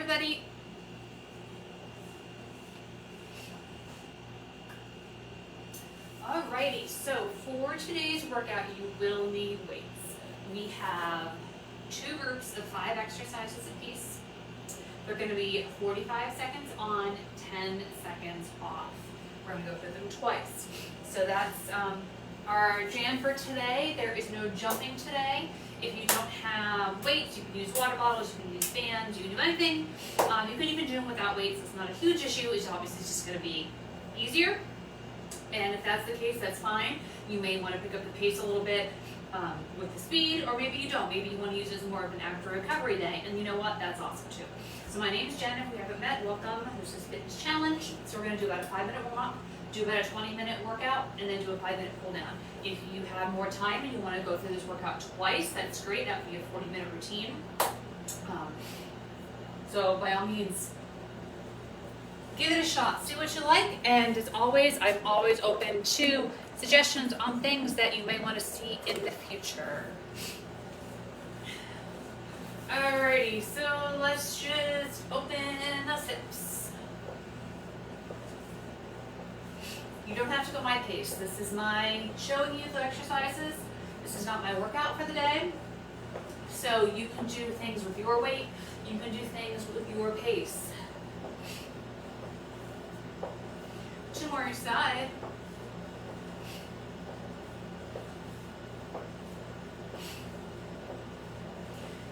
everybody. Alrighty, so for today's workout, you will need weights. We have 2 groups of 5 exercises apiece. They're going to be 45 seconds on, 10 seconds off. We're going to go through them twice. So that's our jam for today. There is no jumping today. If you don't have weights, you can use water bottles, you can use bands, you can do anything. You can even do them without weights. It's not a huge issue. It's obviously just going to be easier. And if that's the case, that's fine. You may want to pick up the pace a little bit with the speed, or maybe you don't. Maybe you want to use it as more of an after recovery day. And you know what? That's awesome too. So my name's Jen. If we haven't met, welcome. This is Fitness Challenge. So we're going to do about a 5-minute warm-up, do about a 20-minute workout, and then do a 5-minute cool down. If you have more time and you want to go through this workout twice, that's great. That would be a 40-minute routine. So by all means, give it a shot. See what you like. And as always, I'm always open to suggestions on things that you may want to see in the future. Alrighty, so let's just open those hips. You don't have to go my pace. This is my showing you the exercises. This is not my workout for the day. So you can do things with your weight. You can do things with your pace. 2 more each side.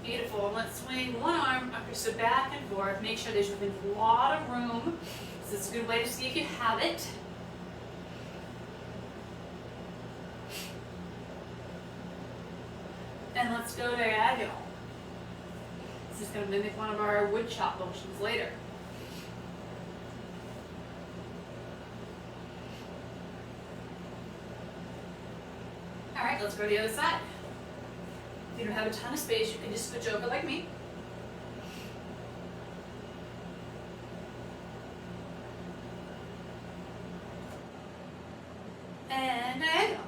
Beautiful. Let's swing one arm up, so back and forth. Make sure there's a lot of room. This is a good way to see if you have it. And let's go diagonal. This is going to mimic one of our wood chop motions later. All right, let's go to the other side. If you don't have a ton of space, you can just switch over like me. And diagonal.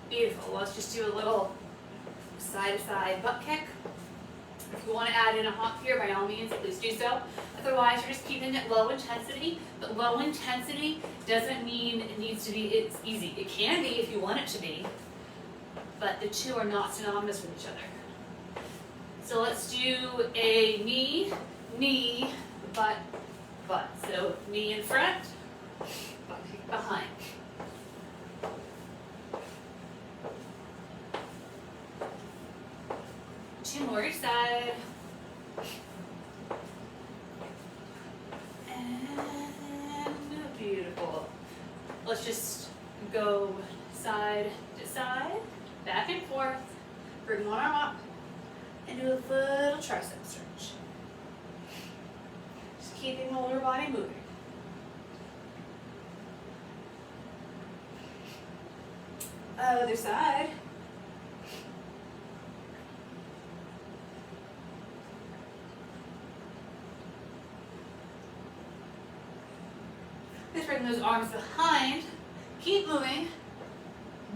Beautiful. Let's just do a little side-to-side butt kick. If you want to add in a hop here, by all means, please do so. Otherwise, you're just keeping it low intensity. But low intensity doesn't mean it needs to be, it's easy. It can be if you want it to be, but the two are not synonymous with each other. So let's do a knee, knee, butt, butt. So knee in front, butt kick behind. Two more each side. And beautiful. Let's just go side to side, back and forth. Bring one arm up and do a little tricep stretch. Just keeping the lower body moving. Other side. Let's bring those arms behind. Keep moving.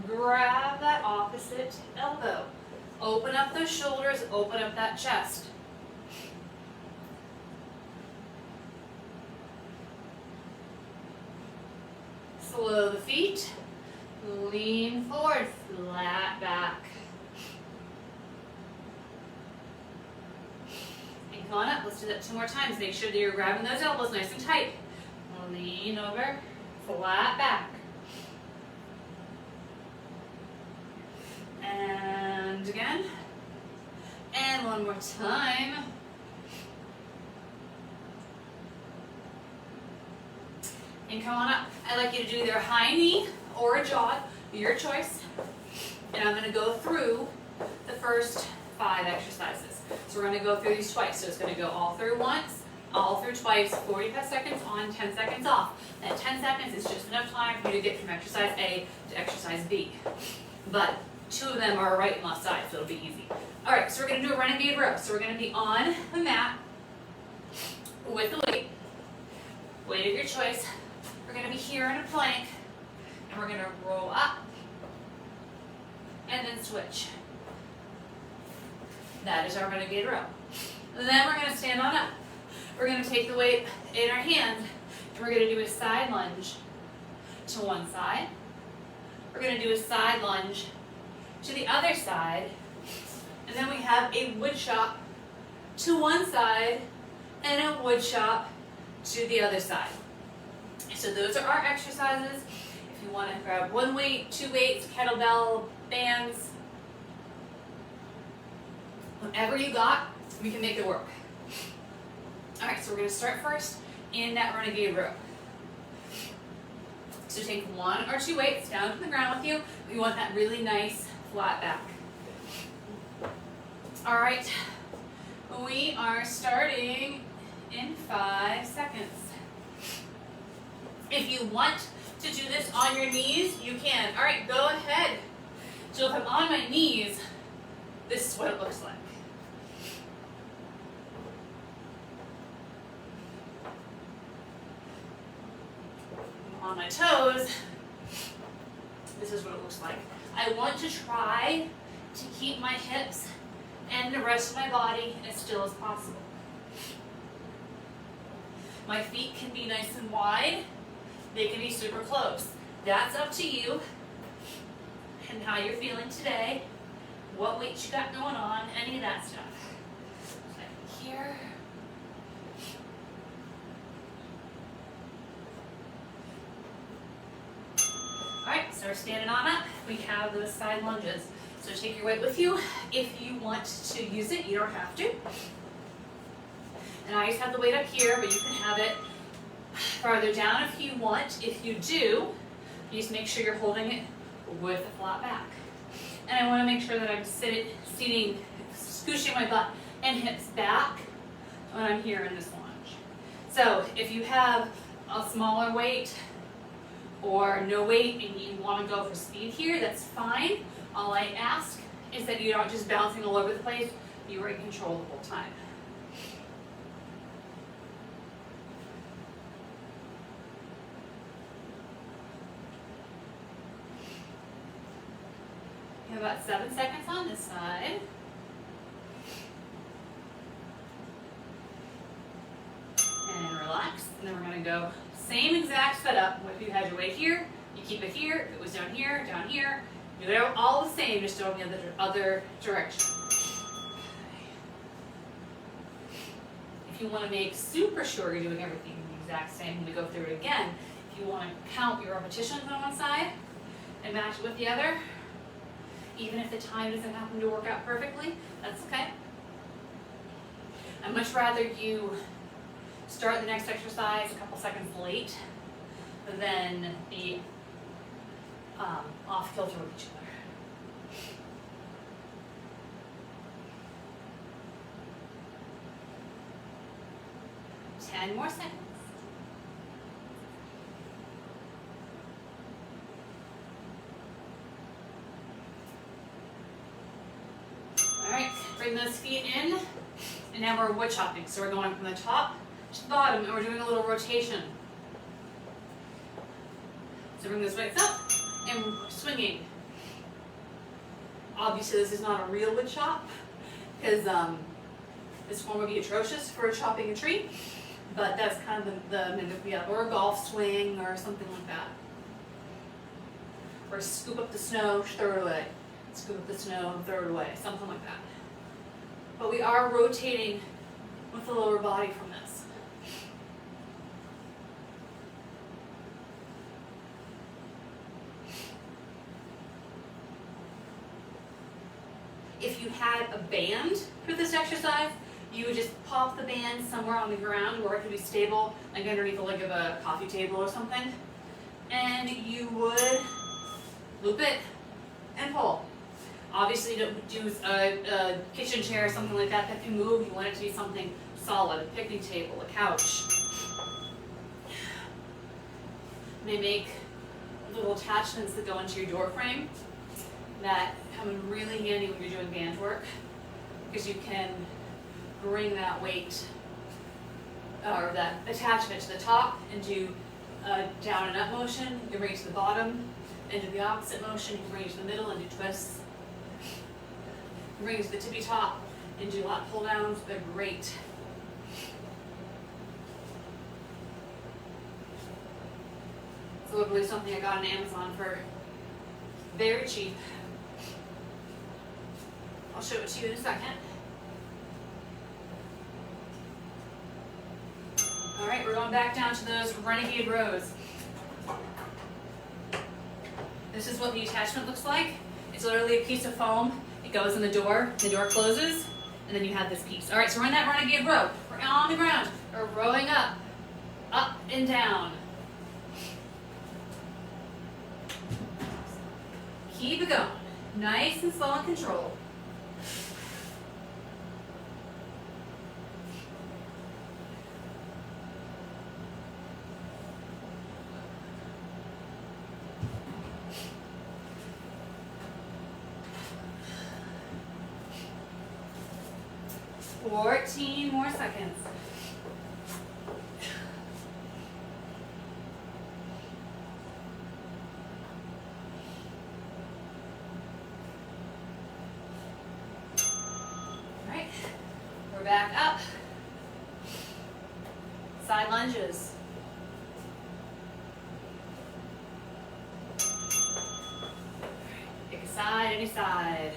Grab that opposite elbow. Open up those shoulders, open up that chest. Slow the feet. Lean forward, flat back. And come on up. Let's do that 2 more times. Make sure that you're grabbing those elbows nice and tight. Lean over, flat back. And again. And one more time. And come on up. I'd like you to do either a high knee or a jog, your choice. And I'm going to go through the first 5 exercises. So we're going to go through these twice. So it's going to go all through once, all through twice, 45 seconds on, 10 seconds off. That 10 seconds is just enough time for you to get from exercise A to exercise B. But 2 of them are right and left side, so it'll be easy. All right, so we're going to do a Renegade Row. So we're going to be on the mat with the weight of your choice. We're We're going to be here in a plank, and we're going to roll up and then switch. That is our Renegade Row. And then we're going to stand on up. We're going to take the weight in our hand, and we're going to do a side lunge to one side. We're going to do a side lunge to the other side. And then we have a wood chop to one side and a wood chop to the other side. So those are our exercises. If you want to grab one weight, two weights, kettlebell, bands, whatever you got, we can make it work. All right, so we're going to start first in that Renegade Row. So take one or two weights down to the ground with you. We want that really nice flat back. All right, we are starting in 5 seconds. If you want to do this on your knees, you can. All right, go ahead. So if I'm on my knees, this is what it looks like. On my toes, this is what it looks like. I want to try to keep my hips and the rest of my body as still as possible. My feet can be nice and wide. They can be super close. That's up to you and how you're feeling today, what weight you got going on, any of that stuff. So here. Alright, so we're standing on up. We have those side lunges. So take your weight with you. If you want to use it, you don't have to. And I just have the weight up here, but you can have it farther down if you want. If you do, you just make sure you're holding it with a flat back. And I want to make sure that I'm seating, scooching my butt and hips back when I'm here in this lunge. So if you have a smaller weight or no weight and you want to go for speed here, that's fine. All I ask is that you're not just bouncing all over the place, you are in control the whole time. You have about 7 seconds on this side. And relax, and then we're going to go same exact setup. If you had your weight here, you keep it here. If it was down here, do it all the same, just go in the other direction. Okay. If you want to make super sure you're doing everything the exact same, when we go through it again, if you want to count your repetitions on one side and match it with the other, even if the time doesn't happen to work out perfectly, that's okay. I'd much rather you start the next exercise a couple seconds late than be off kilter with each other. 10 more seconds. All right, bring those feet in, and now we're wood chopping. So we're going from the top to the bottom, and we're doing a little rotation. So bring those weights up, and we're swinging. Obviously, this is not a real wood chop, because this one would be atrocious for chopping a tree, but that's kind of the mimic we have, or a golf swing, or something like that. Or scoop up the snow, throw it away. Scoop up the snow, throw it away, something like that. But we are rotating with the lower body from this. If you had a band for this exercise, you would just pop the band somewhere on the ground where it could be stable, like underneath the leg of a coffee table or something, and you would loop it and pull. Obviously, you don't do a kitchen chair or something like that that can move. You want it to be something solid, a picnic table, a couch. They make little attachments that go into your door frame that come in really handy when you're doing band work, because you can bring that weight or that attachment to the top and do a down and up motion, you can bring it to the bottom, and do the opposite motion, you can bring it to the middle and do twists. You can bring it to the tippy top and do lat pull downs, they're great. It's literally something I got on Amazon for very cheap. I'll show it to you in a second. All right, we're going back down to those Renegade Rows. This is what the attachment looks like. It's literally a piece of foam. It goes in the door closes, and then you have this piece. All right, so we're in that Renegade Row. We're on the ground. We're rowing up and down. Keep it going. Nice and slow and controlled. For 14 more seconds. All right, we're back up. Side lunges. Pick a side, any side.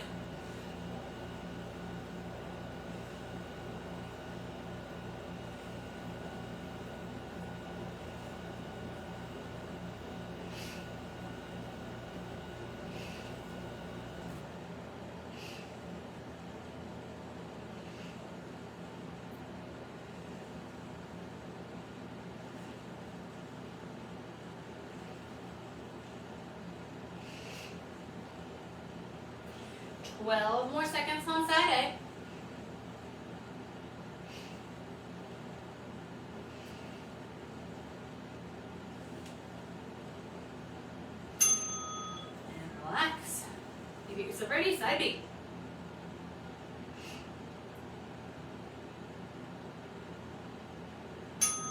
Twelve more seconds on side A. And relax. You get yourself ready, side B.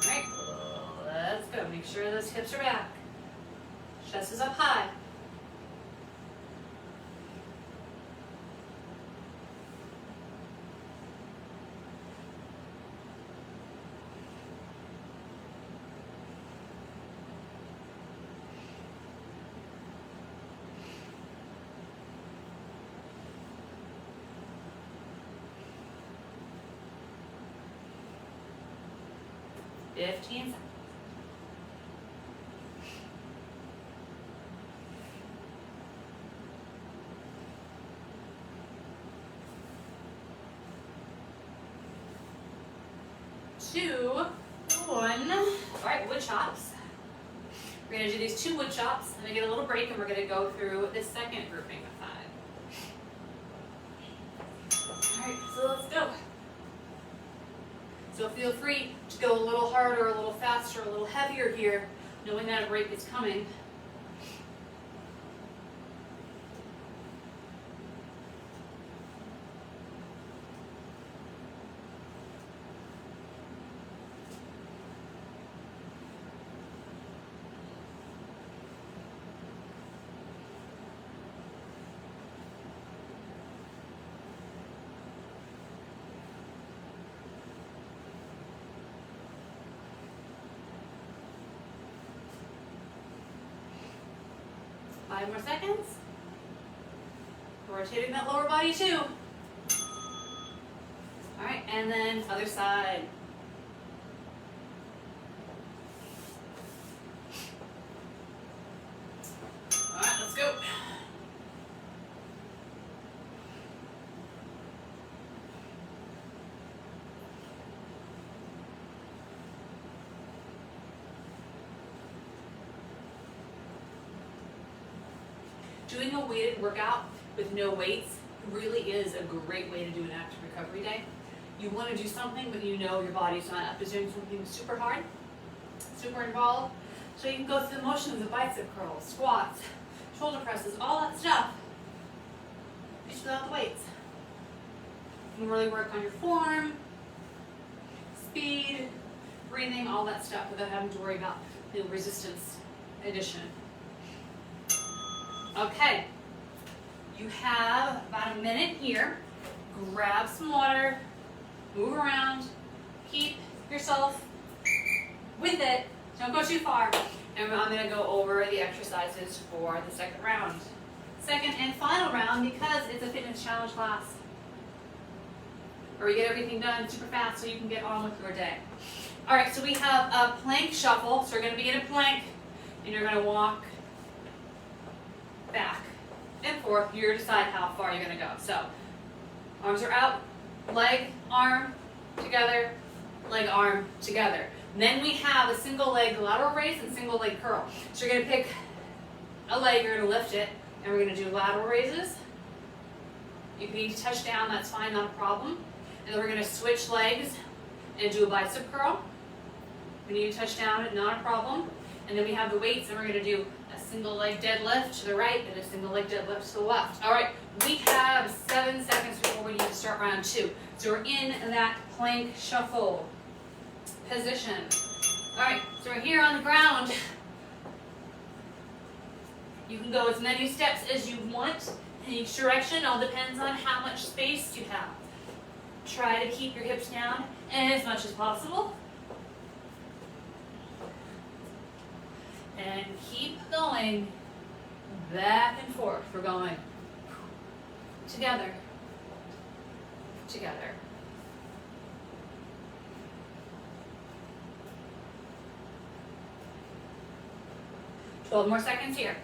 Alright, let's go. Make sure those hips are back. Chest is up high. Fifteen seconds. Two, one. All right, wood chops. We're gonna do these 2 wood chops, and then get a little break, and we're gonna go through the second grouping of 5. All right, so let's go. So feel free to go a little harder, a little faster, a little heavier here, knowing that a break is coming. Five more seconds. Rotating that lower body too. All right, and then other side. All right, let's go. Doing a weighted workout with no weights really is a great way to do an active recovery day. You want to do something, but you know your body's not up to doing something super hard, super involved. So you can go through the motions of bicep curls, squats, shoulder presses, all that stuff, just without the weights. You can really work on your form, speed, breathing, all that stuff without having to worry about new resistance addition. Okay, you have about a minute here. Grab some water, move around, keep yourself with it, don't go too far. And I'm going to go over the exercises for the second round. Second and final round, because it's a fitness challenge class, where we get everything done super fast so you can get on with your day. All right, so we have a plank shuffle. So we're going to be in a plank, and you're going to walk back and forth. You're going to decide how far you're going to go. So arms are out, leg, arm, together, leg, arm, together. And then we have a single leg lateral raise and single leg curl. So you're going to pick a leg, you're going to lift it, and we're going to do lateral raises. If you need to touch down, that's fine, not a problem. And then we're going to switch legs and do a bicep curl. We need to touch down, not a problem. And then we have the weights, and we're going to do a single leg deadlift to the right and a single leg deadlift to the left. All right, we have 7 seconds before we need to start round 2. So we're in that plank shuffle position. All right, so we're here on the ground. You can go as many steps as you want in each direction. All depends on how much space you have. Try to keep your hips down as much as possible. And keep going back and forth. We're going together, together. Twelve more seconds here.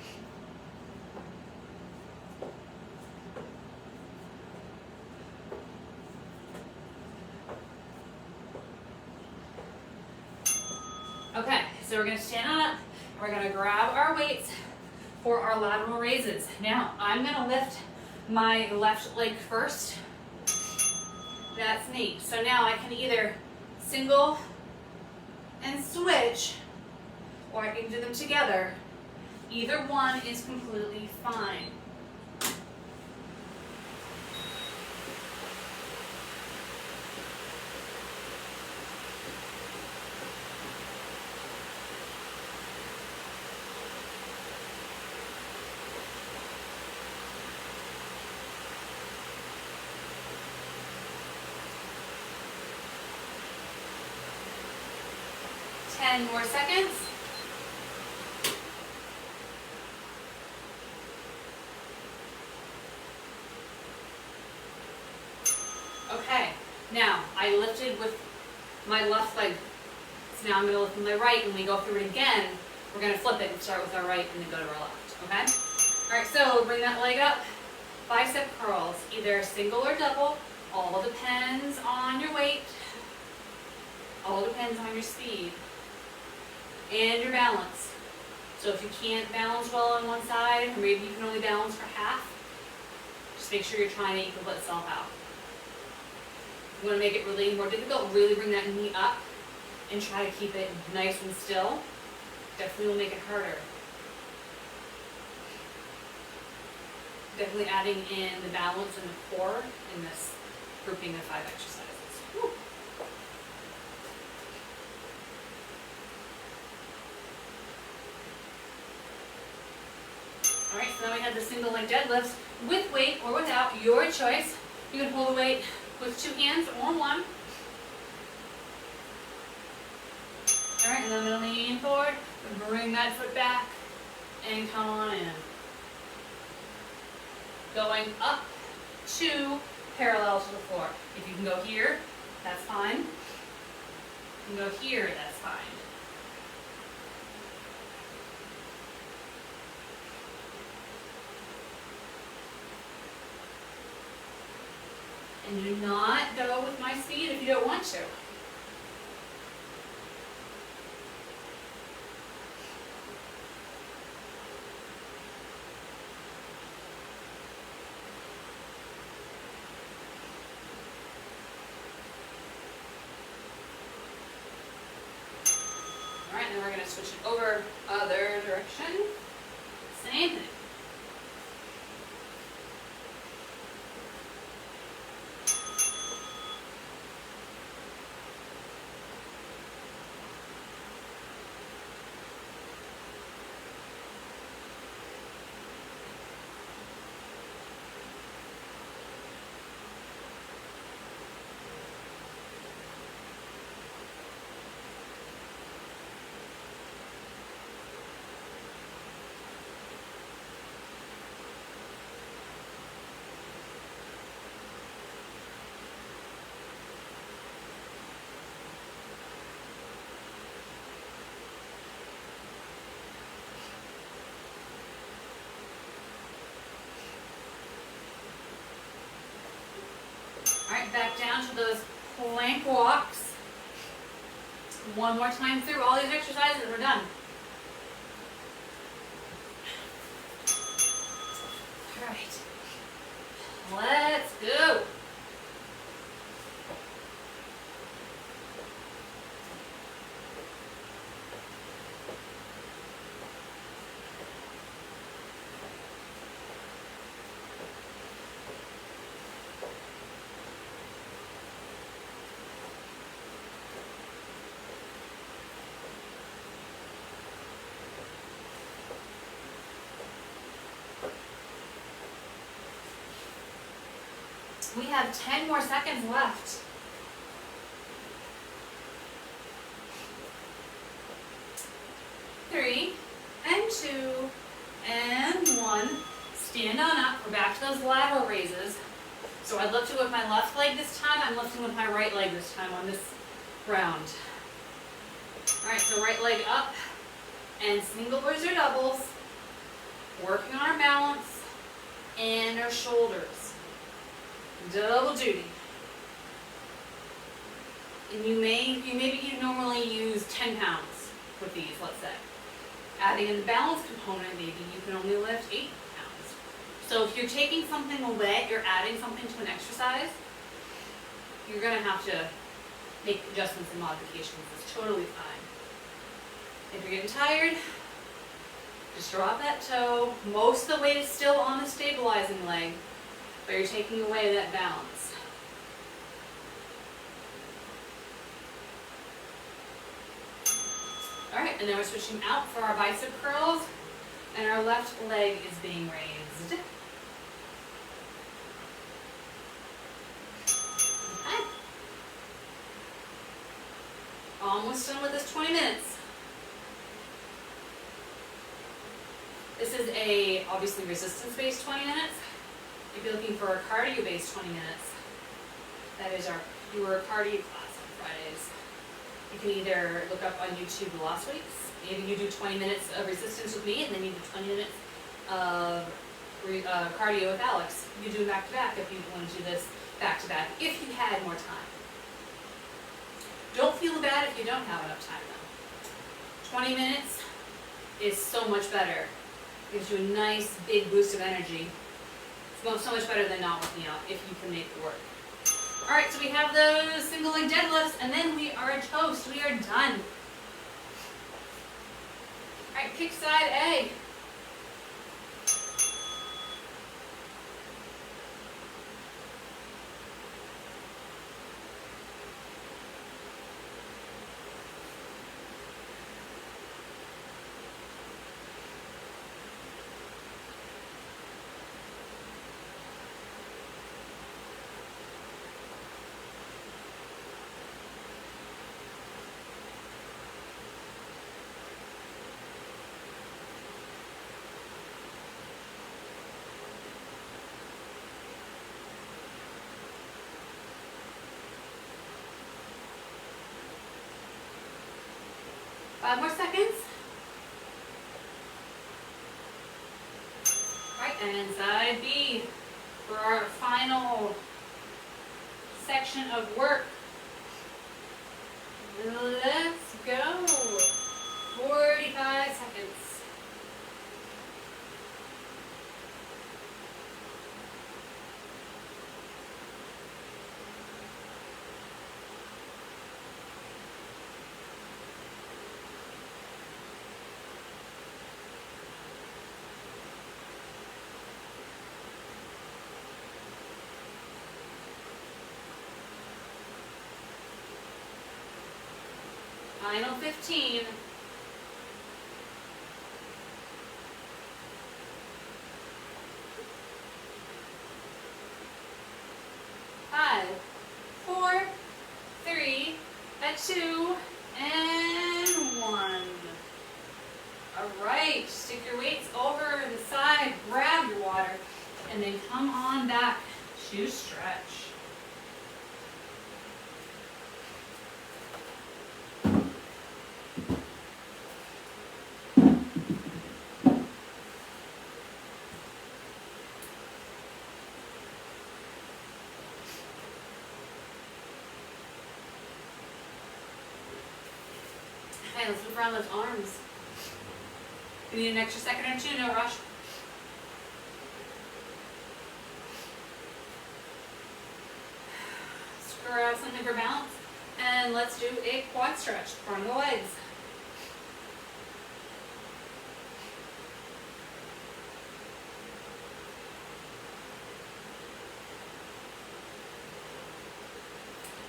Okay, so we're going to stand on up. We're going to grab our weights for our lateral raises. Now, I'm going to lift my left leg first. That's me. So now I can either single and switch, or I can do them together. Either one is completely fine. Ten more seconds. Okay, now I lifted with my left leg. So now I'm going to lift with my right. When we go through it again, we're going to flip it and start with our right and then go to our left, okay? All right, so bring that leg up. Bicep curls, either single or double. All depends on your weight. All depends on your speed and your balance. So if you can't balance well on one side, or maybe you can only balance for half, just make sure you're trying to equal itself out. You want to make it really more difficult, really bring that knee up and try to keep it nice and still. Definitely will make it harder. Definitely adding in the balance and the core in this grouping of 5 exercises. Woo. All right, so now we have the single leg deadlifts with weight or without, your choice. You can hold the weight with 2 hands or 1. All right, and then I'm going to lean forward, bring that foot back, and come on in. Going up to parallel to the floor. If you can go here, that's fine. You can go here, that's fine. And do not go with my speed if you don't want to. All right, then we're going to switch it over other direction. Same thing. back down to those plank walks. One more time through all these exercises, we're done. All right, let's go. We have 10 more seconds left. 3, and 2, and 1. Stand on up. We're back to those lateral raises. So I'd lift it with my left leg this time. I'm lifting with my right leg this time on this round. All right, so right leg up, and singles or doubles. Working on our balance and our shoulders. Double duty. And maybe you normally use 10 pounds with these, let's say. Adding in the balance component, maybe you can only lift 8 pounds. So if you're taking something away, you're adding something to an exercise, you're gonna have to make adjustments and modifications. It's totally fine. If you're getting tired, just drop that toe. Most of the weight is still on the stabilizing leg, but you're taking away that balance. All right, and then we're switching out for our bicep curls, and our left leg is being raised. Okay. Almost done with this 20 minutes. This is a, obviously, resistance-based 20 minutes. If you're looking for a cardio-based 20 minutes, that is your cardio class on Fridays. You can either look up on YouTube the last week's. Maybe you do 20 minutes of resistance with me, and then you do 20 minutes of cardio with Alex. You do them back-to-back if you want to do this back-to-back, if you had more time. Don't feel bad if you don't have enough time, though. 20 minutes is so much better. Gives you a nice big boost of energy. It's so much better than not working out if you can make it work. All right, so we have those single leg deadlifts, and then we are a toast. We are done. All right, kick side A. Five more seconds. All right, and side B for our final section of work. Let's go. 45 seconds. Final 15. Five, 4, 3, 2, and 1. All right, stick your weights over the side, grab your water, and then come on back to stretch. let's move around those arms. If you need an extra second or two, no rush. Grab something for balance, and let's do a quad stretch, front of the legs.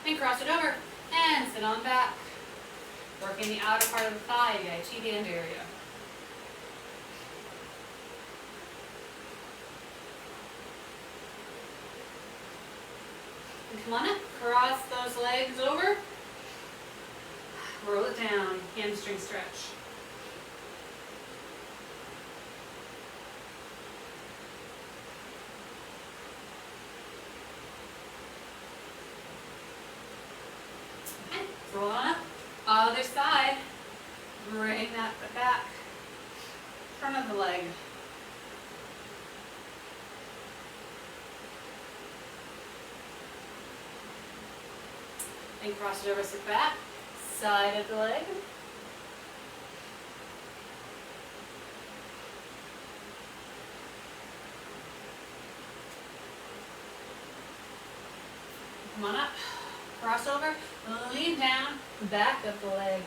And cross it over, and sit on back. Working the outer part of the thigh, the IT band area. And come on up, cross those legs over. Roll it down, hamstring stretch. Okay, roll on up. Other side, bring that back, front of the leg. And cross it over, sit back, side of the leg. Come on up, cross over, lean down, back of the leg.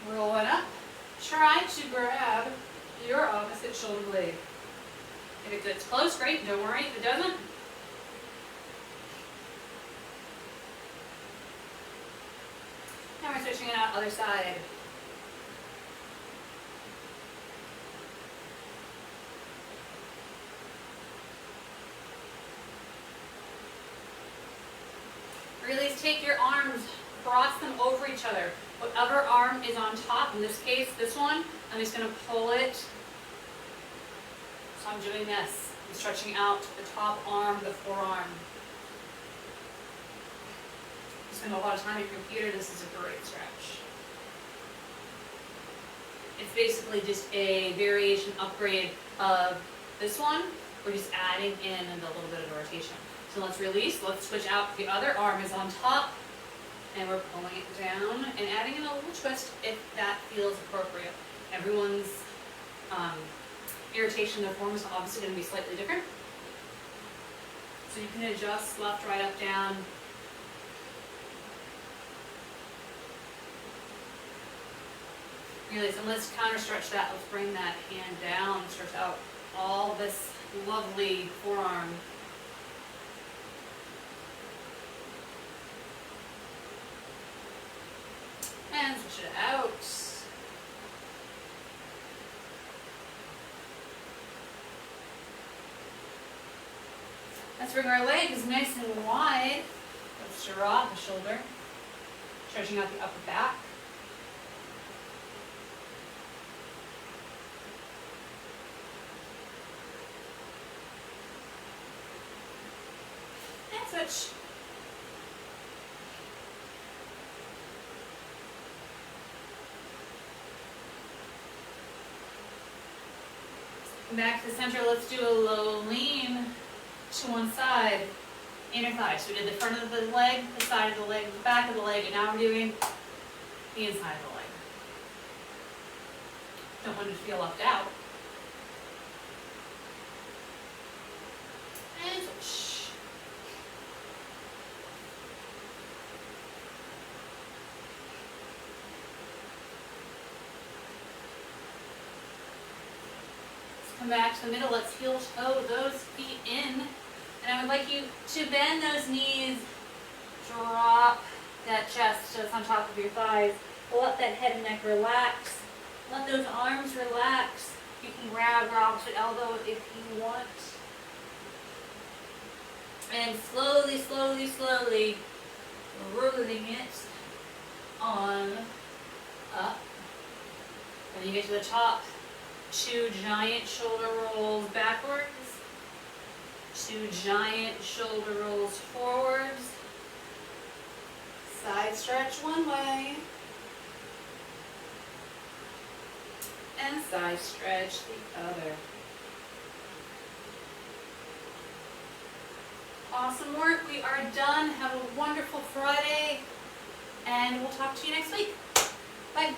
Roll it up. Try to grab your opposite shoulder blade. If it gets close, great. Don't worry if it doesn't. Now we're switching it out other side. Release, take your arms, cross them over each other. Whatever arm is on top, in this case, this one, I'm just going to pull it. So I'm doing this. I'm stretching out the top arm, the forearm. You spend a lot of time on your computer, this is a great stretch. It's basically just a variation upgrade of this one. We're just adding in a little bit of rotation. So let's release, let's switch out. The other arm is on top. And we're pulling it down and adding in a little twist if that feels appropriate. Everyone's irritation of form is obviously going to be slightly different. So you can adjust left, right, up, down. Release, and let's counter stretch that. Let's bring that hand down, stretch out all this lovely forearm. And switch it out. Let's bring our legs nice and wide. Let's drop the shoulder, stretching out the upper back. And switch. Back to the center, let's do a low lean to one side, inner thigh. So we did the front of the leg, the side of the leg, the back of the leg, and now we're doing the inside of the leg. Don't want it to feel left out. And switch. Come back to the middle, let's heel toe those feet in. And I would like you to bend those knees, drop that chest just on top of your thighs. Let that head and neck relax. Let those arms relax. You can grab your opposite elbow if you want. And slowly, slowly, slowly, rooting it on up. When you get to the top, 2 giant shoulder rolls backwards, 2 giant shoulder rolls forwards, side stretch one way, and side stretch the other. Awesome work. We are done. Have a wonderful Friday, and we'll talk to you next week. Bye.